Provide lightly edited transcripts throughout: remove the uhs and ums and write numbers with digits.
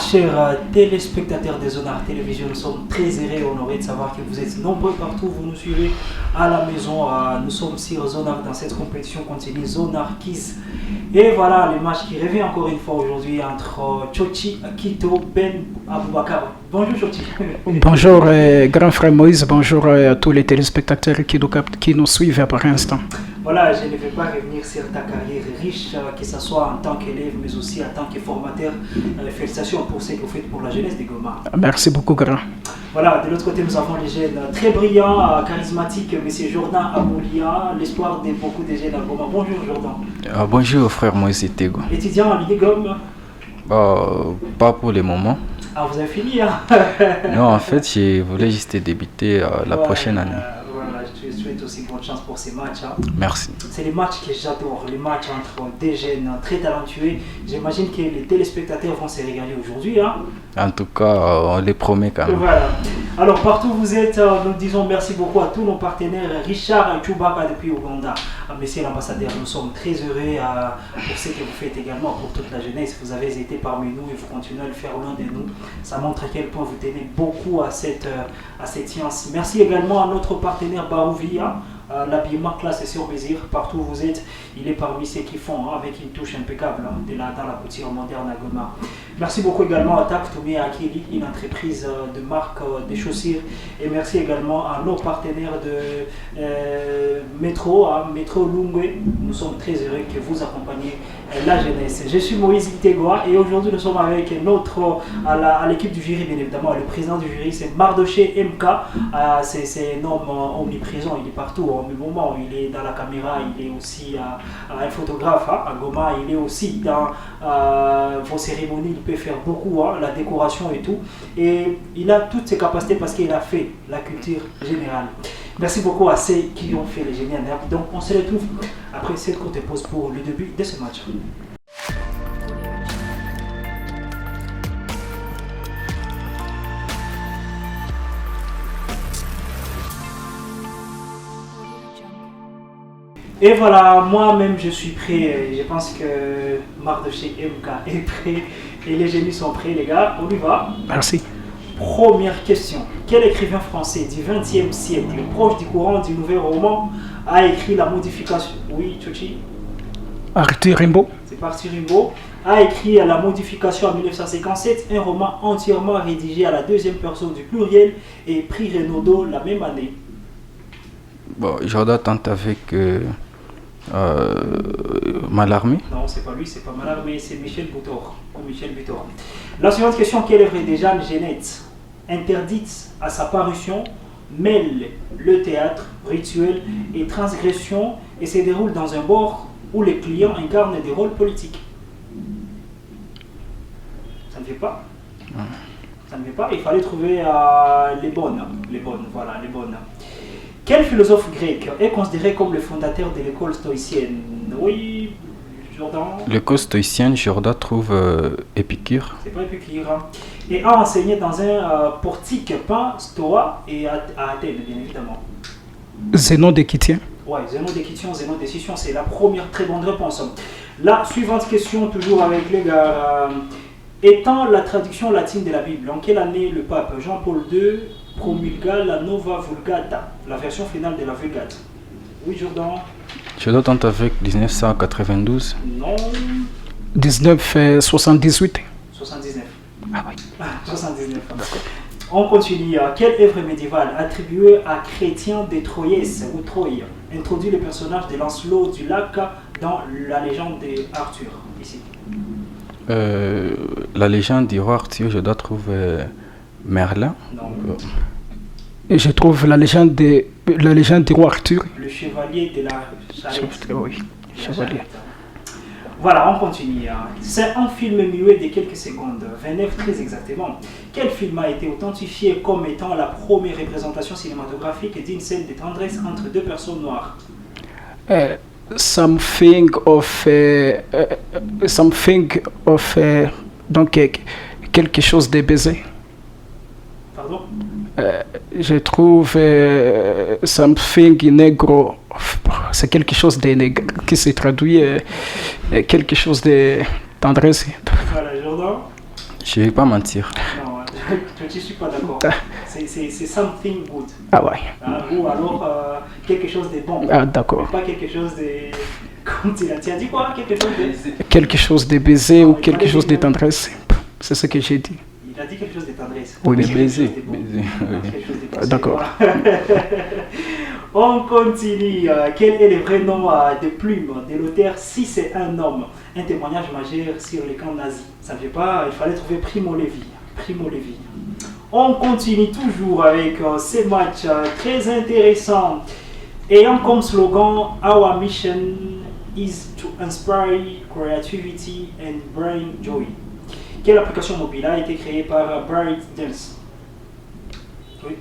Chers téléspectateurs des Zonard Télévision, nous sommes très heureux et honorés de savoir que vous êtes nombreux partout, vous nous suivez à la maison. Nous sommes sur Zonard dans cette compétition continue Zonard Kiss. Et voilà le match qui revient encore une fois aujourd'hui entre Tchotchi Kito Ben Aboubakar. Bonjour Tchotchi. Bonjour grand frère Moïse, bonjour à tous les téléspectateurs qui nous suivent par instant. Voilà, je ne vais pas revenir sur ta carrière riche, que ce soit en tant qu'élève mais aussi en tant que formateur. Félicitations pour ce que vous faites pour la jeunesse de Goma. Merci beaucoup grand. Voilà, de l'autre côté nous avons les jeunes très brillants, charismatiques, M. Jordan Aboulia, l'espoir de beaucoup de jeunes à Goma. Bonjour Jordan. Bonjour frère Moïse Tego. Étudiant en l'IGOM. Pas pour le moment. Ah, vous avez fini hein? Non, en fait, je voulais juste débuter la prochaine année. Voilà, je te souhaite aussi bonne chance pour ces matchs. Hein. Merci. C'est les matchs que j'adore, les matchs entre des jeunes très talentueux. J'imagine que les téléspectateurs vont se régaler aujourd'hui. Hein. En tout cas, on les promet quand même. Voilà. Alors, partout où vous êtes, nous disons merci beaucoup à tous nos partenaires. Richard Chubaka depuis Ouganda, monsieur l'ambassadeur, nous sommes très heureux pour ce que vous faites également pour toute la jeunesse. Vous avez été parmi nous et vous continuez à le faire loin de nous. Ça montre à quel point vous tenez beaucoup à cette science. Merci également à notre partenaire Barouvia. L'habillement classe et sur mesure, partout où vous êtes, il est parmi ceux qui font avec une touche impeccable dans la couture moderne à Goma. Merci beaucoup également à Taktoumi Akili, une entreprise de marque des chaussures, et merci également à nos partenaires de Métro, Métro Lungwe. Nous sommes très heureux que vous accompagniez la jeunesse. Je suis Moïse Itegoa et aujourd'hui nous sommes avec à l'équipe du jury, bien évidemment. Le président du jury c'est Mardoché MK, c'est un homme omniprésent, il est partout. Au même moment, il est dans la caméra, il est aussi un photographe à Goma, il est aussi dans vos cérémonies, il peut faire beaucoup, la décoration et tout. Et il a toutes ses capacités parce qu'il a fait la culture générale. Merci beaucoup à ceux qui ont fait les génial. Donc on se retrouve après cette courte pause pour le début de ce match. Et voilà, moi-même je suis prêt, je pense que Mardoché MK est prêt et les génies sont prêts les gars, on y va. Merci. Première question, quel écrivain français du XXe siècle, proche du courant du nouvel roman, a écrit la modification? Oui, Tchotchi. Arthur Rimbaud. C'est pas Arthur Rimbaud. A écrit la modification en 1957, un roman entièrement rédigé à la deuxième personne du pluriel et prix Renaudot la même année. Bon, Jordan tente avec Mallarmé. Non, c'est pas lui, c'est pas Mallarmé, c'est Michel Butor. La suivante question, quelle œuvre de Jeanne Genet, interdite à sa parution, mêle le théâtre, rituel et transgression et se déroule dans un bord où les clients incarnent des rôles politiques? Ça ne fait pas? Ça ne fait pas, il fallait trouver les bonnes, voilà, les bonnes. Quel philosophe grec est considéré comme le fondateur de l'école stoïcienne? Oui, Jordan. L'école stoïcienne, Jordan trouve Épicure. C'est pas Épicure. Hein. Et a enseigné dans un portique peint Stoa et à Athènes, bien évidemment. Zénon d'Équitien. Oui, Zénon d'Équitien, Zénon de Sicyon, c'est la première très bonne réponse. La suivante question, toujours avec les gars. Étant la traduction latine de la Bible, en quelle année le pape Jean-Paul II promulga la Nova Vulgata, la version finale de la Vulgate? Oui, Jordan. Jordan tente avec 1992. Non. 1978. 79. Ah oui. 79. On continue. Quelle œuvre médiévale attribuée à Chrétien de Troyes ou Troye introduit le personnage de Lancelot du Lac dans la légende d'Arthur ici? La légende du roi Arthur, je dois trouver Merlin. Non. Et je trouve la légende du roi Arthur. Le chevalier de la charrette. Oui, chevalier. Voilà, on continue. C'est un film muet de quelques secondes, 29 très exactement. Quel film a été authentifié comme étant la première représentation cinématographique d'une scène de tendresse entre deux personnes noires? Something of donc quelque chose de baiser. Pardon? Je trouve something negro, c'est quelque chose de nègre qui se traduit quelque chose de tendresse. Voilà, Jordan. Je vais pas mentir. Non, je ne suis pas d'accord. C'est something good. Ah ouais. Ou alors quelque chose de bon. Ah d'accord. Pas quelque chose de... Comment tu as dit quoi? Quelque chose de... Quelque chose de baiser ou quelque chose de tendresse. C'est ce que j'ai dit. Il a dit quelque chose de tendresse. Oui, mais baiser. D'accord. On continue. Quel est le vrai nom de plume de l'auteur Si c'est un homme? Un témoignage majeur sur les camps nazis. Ça ne fait pas, il fallait trouver Primo Levi. Primo Levi. On continue toujours avec ces matchs très intéressants. Ayant comme slogan Our mission is to inspire creativity and bring joy. Quelle application mobile a été créée par Bright Dance? Oui.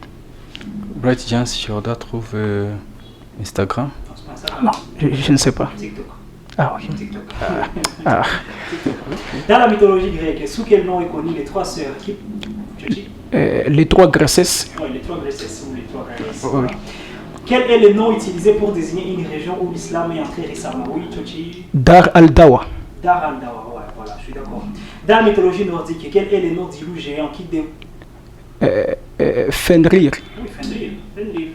Bright Jans, je dois trouver Instagram. Non, c'est pas ça. Non, je ne sais pas. TikTok. Ah oui. TikTok. Ah. TikTok. Dans la mythologie grecque, sous quel nom est connu les trois sœurs qui... Les trois grossesses. Oui, les trois grossesses ou les trois grossesses. Oui. Quel est le nom utilisé pour désigner une région où l'islam est entré récemment? Oui, Tchochi. Dar al-Dawa. Dar al-Dawa, ouais, voilà, je suis d'accord. Dans la mythologie nordique, quel est le nom du loup géant qui Fenrir. Oui, Fenrir, Fenrir.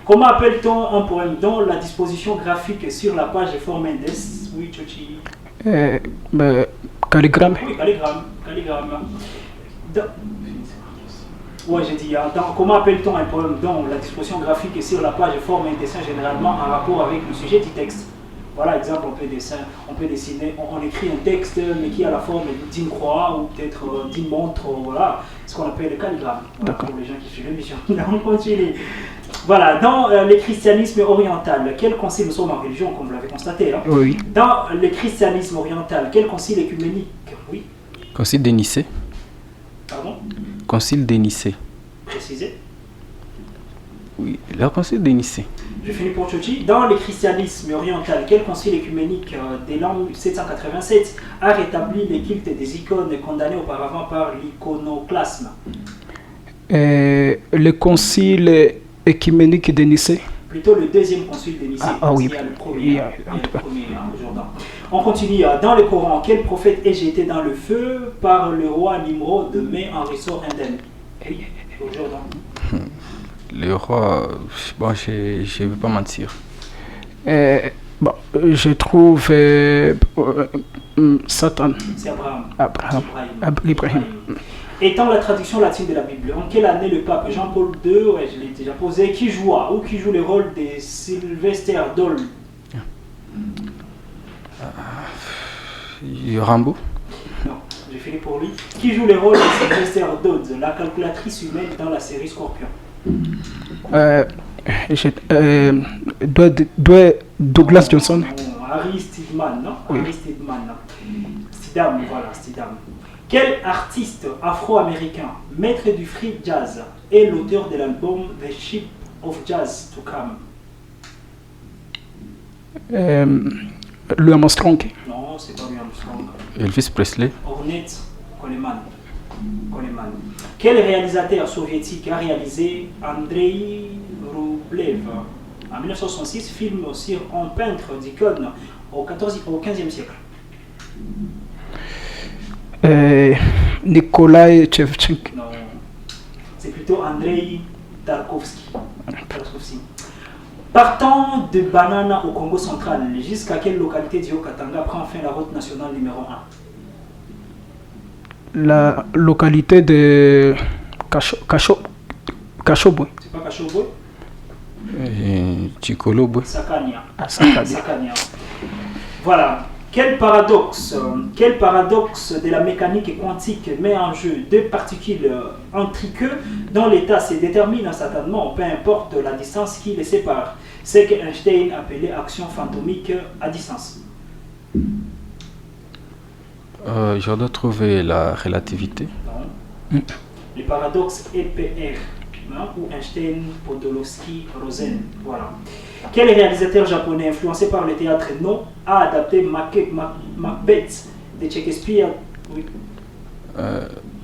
Comment appelle-t-on un poème dont la disposition graphique sur la page est forme index? Oui, Tchochi. Calligramme. Oui, calligramme. Ouais, j'ai dit, comment appelle-t-on un poème dont la disposition graphique est sur la page forme un dessin généralement en rapport avec le sujet du texte? Voilà, exemple, on peut dessiner, on écrit un texte mais qui a la forme d'une croix ou peut-être d'une montre, voilà, ce qu'on appelle le calligramme. Voilà, pour les gens qui suivent l'émission. On continue. Voilà, dans le christianisme oriental, quel concile, nous sommes en religion, comme vous l'avez constaté, hein? Oui. Dans le christianisme oriental, quel concile écuménique? Oui. Concile de Nicée. Pardon? Concile de Nicée. Précisez. Oui, le concile de Nicée. Je finis pour Tchochi. Dans le christianisme oriental, quel concile écuménique dès l'an 787 a rétabli les cultes des icônes condamnées auparavant par l'iconoclasme? Le concile écuménique de Nicée. Plutôt le deuxième concile de Nicée. Oui. Il y a le premier, Jourdain. On continue. Dans le Coran, quel prophète est jeté dans le feu par le roi Nimrod, mais en ressort indemne? Jourdain. Le roi, bon, je ne vais pas mentir. Je trouve Satan. C'est Ibrahim. Étant la traduction latine de la Bible, en quelle année le pape Jean-Paul II, ouais, je l'ai déjà posé, qui joue le rôle de Sylvester Doll? Rambo? Non, j'ai fini pour lui. Qui joue le rôle de Sylvester Dodd, la calculatrice humaine dans la série Scorpion? Douglas Johnson. Harry Stidman, non? Oui. Harry Stidman, non? Stidham, voilà, Stidham. Quel artiste afro-américain, maître du free jazz, est l'auteur de l'album The Ship of Jazz to Come? Louis Armstrong. Non, c'est pas Louis Armstrong. Elvis Presley. Ornette Coleman. Quel réalisateur soviétique a réalisé Andrei Rublev en 1966, film sur un peintre d'icône au 15e siècle? Nikolai Tchevchenko. Non, c'est plutôt Andrei Tarkovsky. Partant de Banana au Congo central, jusqu'à quelle localité du Haut-Katanga prend fin la route nationale numéro 1? La localité de Kachobwe. C'est pas Kachobwe? Chikolobo. Sakania. Sakania. Sakania. Voilà. Quel paradoxe de la mécanique quantique met en jeu deux particules intriquées dont l'état se détermine certainement, peu importe la distance qui les sépare. C'est que Einstein appelait action fantomique à distance. Je dois trouver la relativité. Non. Le paradoxe EPR, hein, ou Einstein-Podolsky-Rosen. Voilà. Quel réalisateur japonais influencé par le théâtre No a adapté Macbeth de Shakespeare? Oui.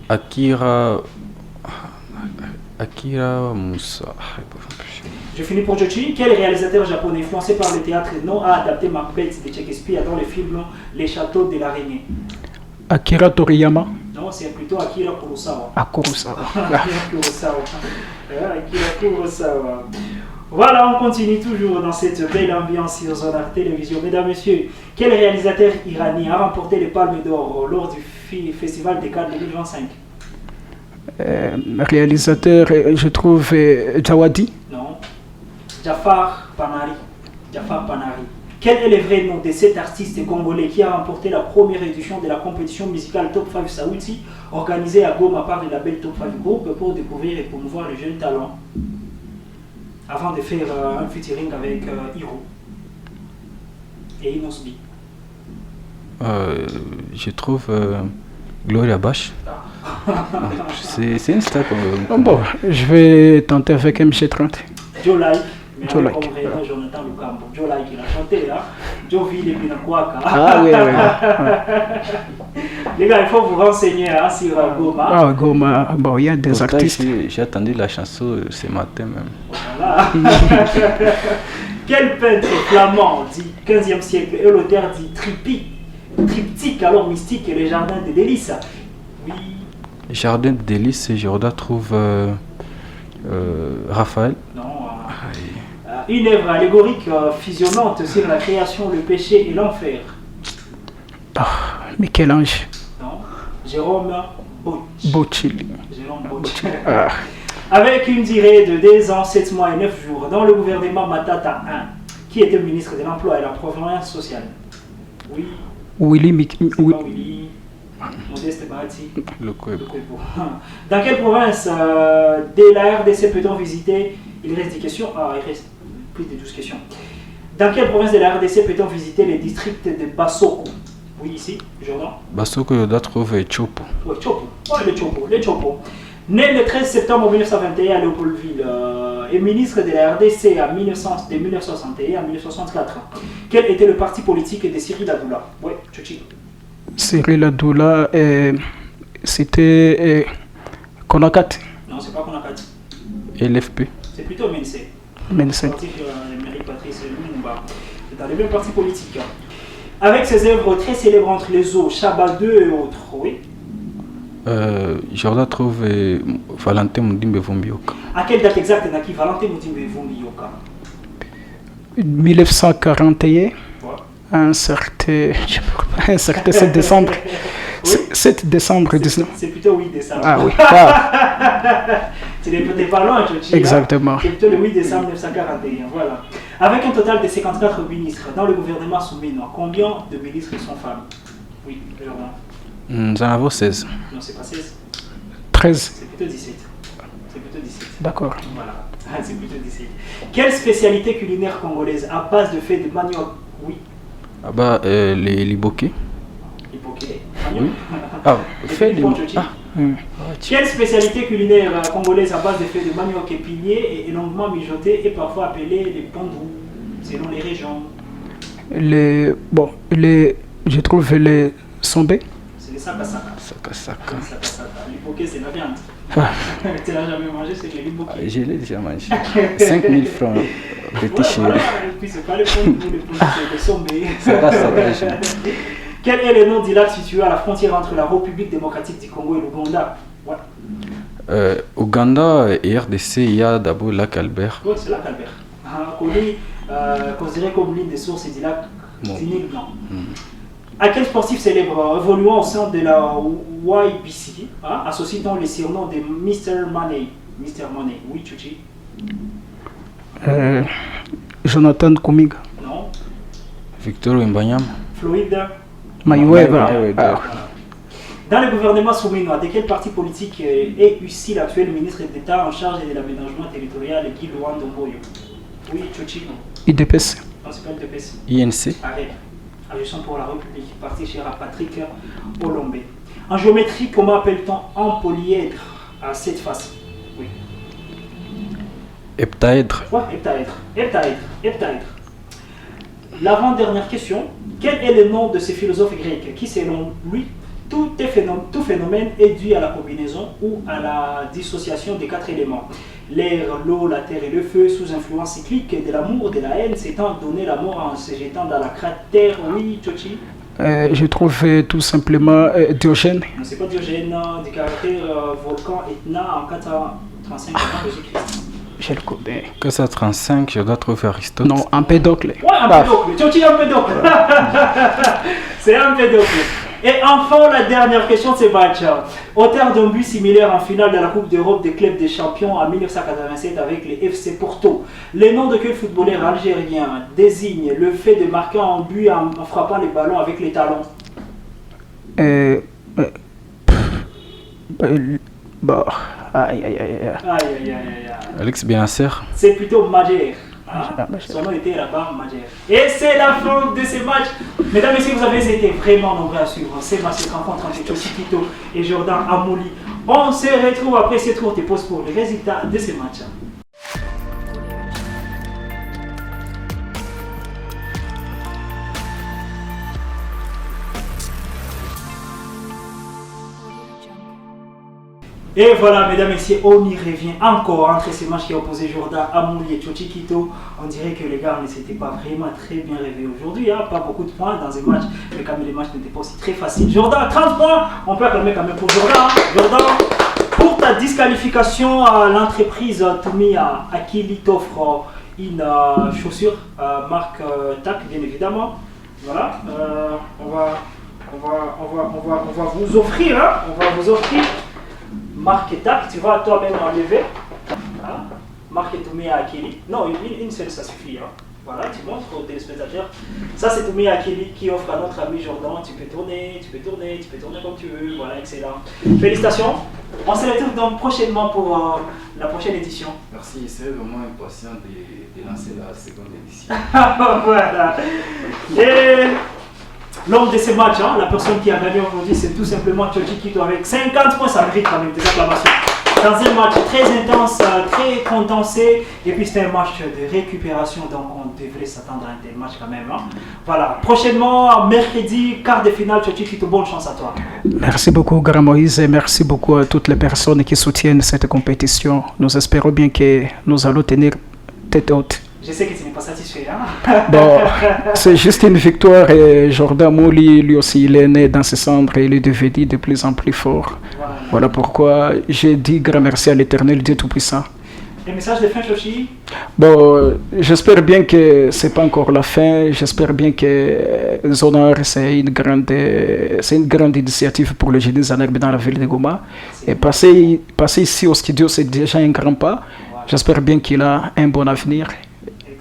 Akira Akira Musa. Je finis pour Jochi. Quel réalisateur japonais influencé par le théâtre non a adapté Macbeth de Shakespeare dans le film Les Châteaux de l'Araignée? Akira Toriyama. Non, c'est plutôt Akira Kurosawa. Kurosawa. Akira Kurosawa. Akira Kurosawa. Voilà, on continue toujours dans cette belle ambiance sur Zone Art Télévision. Mesdames, Messieurs, quel réalisateur iranien a remporté les Palmes d'Or lors du Festival des Cannes 2025? Réalisateur, je trouve Jawadi. Non. Jafar Panahi. Jafar Panahi. Quel est le vrai nom de cet artiste congolais qui a remporté la première édition de la compétition musicale Top 5 Saouti, organisée à Goma par le label Top 5 Group pour découvrir et promouvoir les jeunes talents, avant de faire un featuring avec Hiro et Inosbi? Je trouve Gloria Bash. C'est une star. Bon, je vais tenter avec MC30. Joe Like. Mais Joe avec Like. comme réellement Jonathan Lukambo. Joe Like, il a chanté, hein. Joe Ville et Pinakwaka. Ah oui, oui. Les gars, il faut vous renseigner hein, sur Goma. Ah, Goma, bon, il y a des Pourtant, artistes. j'ai attendu la chanson ce matin même. Voilà. Quel peintre flamand du 15e siècle est l'auteur du triptyque alors mystique et les jardins des délices? Oui. Jardin de délices, Jordan trouve Raphaël. Non. Une œuvre allégorique fusionnante sur la création, le péché et l'enfer. Michel-Ange. Non. Jérôme Boccelli. Jérôme Boccelli. Ah. Avec une durée de 2 ans, 7 mois et 9 jours, dans le gouvernement Matata 1, qui était ministre de l'Emploi et la Providence sociale. Oui. Willy. C'est pas Willy. Modeste Bahati. Le Kwebo. Dans quelle province de la RDC peut-on visiter? Il reste 10 questions. Ah, il reste plus de 12 questions. Dans quelle province de la RDC peut-on visiter les districts de Bassoko? Oui, ici, Jordan. Bassoko Jordan trouve Chopo. Oui, Chopo. Ouais, le Chopo. Né le 13 septembre 1921 à Léopoldville et ministre de la RDC de 1961 à 1964. Quel était le parti politique de Cyril Adoula? Oui, Tchouchi. Cyril Adoula, c'était Konakat. Non, c'est pas Konakat. LFP. C'est plutôt MNC. MNC. Le parti Mairie Patrice Lumumba. C'est dans les mêmes partis politiques. Avec ses œuvres très célèbres entre les eaux, Chaba 2 et autres, oui. Jordan trouve Valentin Mudimbe Vombioka. À quelle date exacte naquit Valentin Mudimbe Vombioka? 1941. Un certain 7 décembre. Oui. 7 décembre 19. C'est plutôt 8 décembre. Ah oui. Tu n'es pas loin, Tchotchi. Exactement. Hein? C'est plutôt le 8 décembre 1941. Voilà. Avec un total de 54 ministres dans le gouvernement Soumino, combien de ministres sont femmes? Oui, Jordan. Nous en avons 16. Non, c'est pas 16. 13. C'est plutôt 17. C'est plutôt 17. D'accord. Voilà. C'est plutôt 17. Quelle spécialité culinaire congolaise à base de fait de manioc? Oui. Ah bah, les liboquets. Liboquet. Oui. Ah, fait les Quelle spécialité culinaire congolaise à base de fait de manioc épinier et longuement mijoté et parfois appelé les pandrous, selon les régions? Je trouve les sombés. C'est les sakasaka. Sakasaka. Liboquet, c'est la viande. Ah. Tu l'as jamais mangé, c'est les liboquets. Je l'ai déjà mangé. 5000 francs. Petit chéri. Et puis c'est pas les pandrous, c'est les sombés. Sakasaka. Quel est le nom du lac situé à la frontière entre la République démocratique du Congo et l'Ouganda? Ouais. Ouganda et RDC, il y a d'abord le lac Albert. Oui, c'est le lac Albert. Considéré comme l'une des sources du lac Nil Blanc. À quel sportif célèbre évoluant au sein de la YBC, associé dans les surnoms de Mr. Money? Mr. Money, oui, Tchouchi. Jonathan Kumiga. Non. Victor Mbanyama. Floyd Mayweather. Dans le gouvernement souminois, de quel parti politique est aussi l'actuel ministre d'État en charge de l'aménagement territorial, Guy Luan-Domboyo? Oui, Tchouchi. IDPS. Non, c'est pas le DPS. INC. Arrête. Agissons pour la République, parti cher à Patrick Olombe. En géométrie, comment appelle-t-on un polyèdre à 7 faces? Oui. Heptaèdre. Ouais, heptaèdre. L'avant-dernière question. Quel est le nom de ce philosophe grec qui, selon lui, Tout phénomène est dû à la combinaison ou à la dissociation des 4 éléments. L'air, l'eau, la terre et le feu, sous influence cyclique de l'amour, de la haine, s'étant donné la mort en se jetant dans la cratère. Oui, Tchochi. Je trouve tout simplement Diogène. Non, c'est pas Diogène, du caractère volcan Etna en 435 avant Jésus-Christ. Je le connais. 435, je dois trouver Aristote. Non, Empédocle. Ouais, Empédocle. Tchochi, Empédocle. C'est Empédocle. Et enfin, la dernière question de ce match. Auteur d'un but similaire en finale de la Coupe d'Europe des clubs des champions en 1987 avec les FC Porto. Les noms de quel footballeur algérien désigne le fait de marquer un but en frappant les ballons avec les talons? Bon, aïe, aïe, aïe, aïe. Aïe, aïe, aïe, aïe. Alex Benasser. C'est plutôt Majer. Son nom était là-bas, Majer. Et c'est la fin de ces matchs. Mesdames et messieurs, vous avez été vraiment nombreux à suivre ces matchs, cette rencontre entre Tchochi Kitto et Jordan Amouli. On se retrouve après ces tours de pause pour les résultats de ces matchs. Et voilà, mesdames et messieurs, on y revient encore entre ces matchs qui ont opposé Jordan Amouli et Tchochi Kitto. On dirait que les gars ne s'étaient pas vraiment très bien réveillés aujourd'hui. Hein? Pas beaucoup de points dans un match, mais quand même les matchs n'étaient pas aussi très faciles. Jordan, 30 points, on peut acclamer quand même pour Jordan. Hein? Jordan, pour ta disqualification, l'entreprise Toumi Akili t'offre une chaussure marque TAC, bien évidemment. Voilà, on va vous offrir, hein? On va vous offrir. Marque TAC, tu vas toi-même enlever. Hein? Marque Toumi Akili. Non, une seule, ça suffit. Hein? Voilà, tu montres aux téléspectateurs. Ça, c'est Toumi Akili qui offre à notre ami Jordan. Tu peux tourner comme tu veux. Voilà, excellent. Félicitations. On se retrouve donc prochainement pour la prochaine édition. Merci, c'est vraiment impatient de lancer la seconde édition. Voilà. Et l'homme de ces matchs, hein, la personne qui a gagné aujourd'hui, c'est tout simplement Tchochi Kitto avec 50 points. Ça mérite quand même des acclamations. Dans un match très intense, très condensé, et puis c'était un match de récupération, donc on devrait s'attendre à un tel match quand même. Hein. Voilà, prochainement, mercredi, quart de finale, Tchochi Kitto, bonne chance à toi. Merci beaucoup, Grand Moïse, et merci beaucoup à toutes les personnes qui soutiennent cette compétition. Nous espérons bien que nous allons tenir tête haute. Je sais que tu n'es pas satisfait. Hein? Bon, c'est juste une victoire et Jordan Amouli, lui aussi, il est né dans ses cendres et il est devenu de plus en plus fort. Voilà pourquoi j'ai dit grand merci à l'Éternel Dieu Tout-Puissant. Et message de fin, Tchochi? Bon, j'espère bien que c'est pas encore la fin. J'espère bien que Zonar, c'est une grande initiative pour le génie Zanarbe dans la ville de Goma. Et passer ici au studio, c'est déjà un grand pas. J'espère bien qu'il a un bon avenir.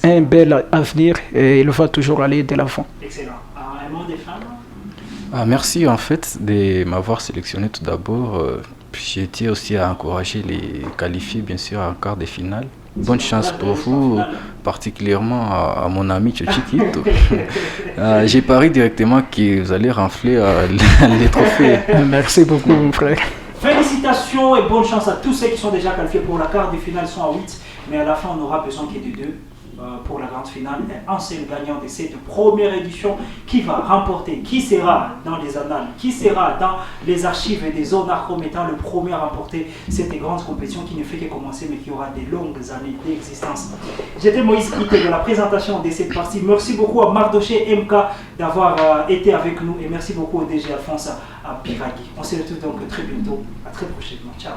Un bel avenir et il va toujours aller de l'avant. Excellent. Un mot des femmes? Merci en fait de m'avoir sélectionné tout d'abord. J'ai été aussi à encourager les qualifiés bien sûr en quart de finale. Bonne chance pour vous, particulièrement à mon ami Tchochi Kitto. J'ai parié directement que vous allez renfler les trophées. Merci beaucoup mon frère. Félicitations et bonne chance à tous ceux qui sont déjà qualifiés pour la quart de finale. Ils sont à 8, mais à la fin on aura besoin qu'il y ait de 2. Pour la grande finale, un seul gagnant de cette première édition qui va remporter, qui sera dans les annales, qui sera dans les archives des Zonar comme étant le premier à remporter cette grande compétition qui ne fait que commencer mais qui aura des longues années d'existence. J'étais Moïse Ité de la présentation de cette partie. Merci beaucoup à Mardoché MK d'avoir été avec nous et merci beaucoup au DG Alphonse à Biragui. On se retrouve donc très bientôt, à très prochainement. Ciao.